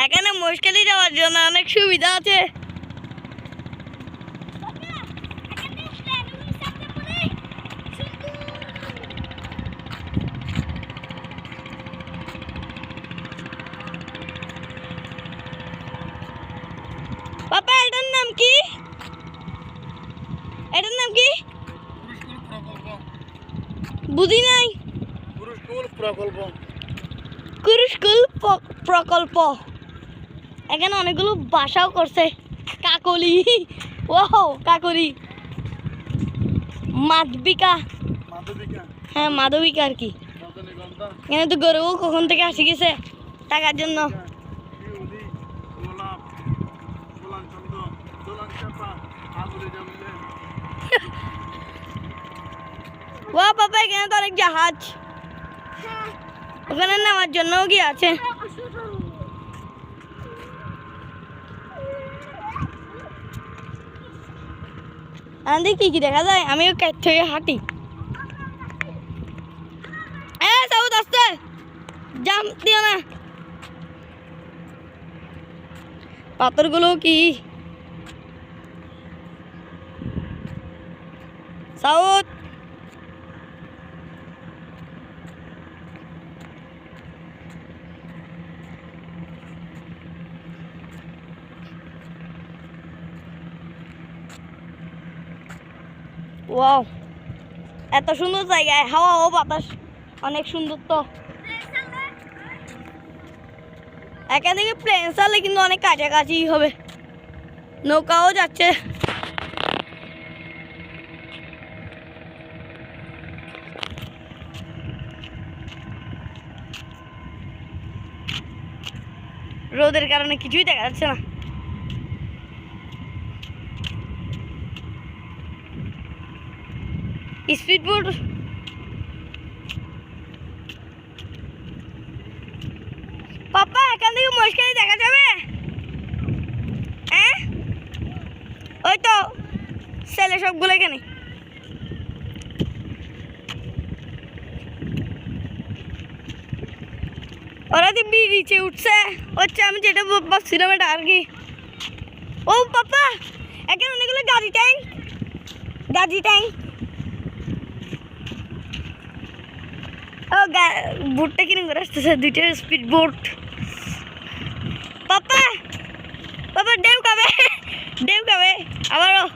এখানে মুশকিলই যাওয়ার জন্য অনেক সুবিধা আছে। পাপা এটার নাম কি? এটার নাম কি বুঝি নাই। কুরুস্কুল প্রকল্প। এখানে অনেকগুলো বাসাও করছে। কাকলি, ও কাকলি, মাধবিকা, হ্যাঁ মাধবিকা আর কি। এখানে তো গরু কখন থেকে আসি গেছে টাকার জন্য। ও বাবা এখানে তো অনেক জাহাজ, ওখানে নামার জন্যও কি আছে। আমি কি কি দেখা যায়, আমিও ক্যাট থেকে হাঁটি। সাউথ আসতে জাম দিও না। পাথরগুলো কি সাউথ? ওয়াও এত সুন্দর জায়গায় হাওয়া ও বাতাস অনেক সুন্দর। তো এখান থেকে প্লেন চালে কিন্তু অনেক কাছাকাছি হবে, নৌকাও যাচ্ছে। রোদের কারণে কিছুই দেখা যাচ্ছে না। স্পিড বোট পাপা এখান থেকে মুশকিল দেখা যাবে। হ্যাঁ ওই তো ছেলে সবগুলো এখানে। ওরা তো ব্রিজে উঠছে, হচ্ছে আমি যেটা ভাবছিলাম এটা আর কি। ও পাপা এখানে অনেকগুলো গাড়ি ট্যাঙ্ক, গাড়ি ট্যাঙ্ক। ও বোটটা কিনে করে আসতেছে, দুইটা স্পিড বোট। পাপা পাপা ডেউ খাবে, ডেউ খাবে আবারও।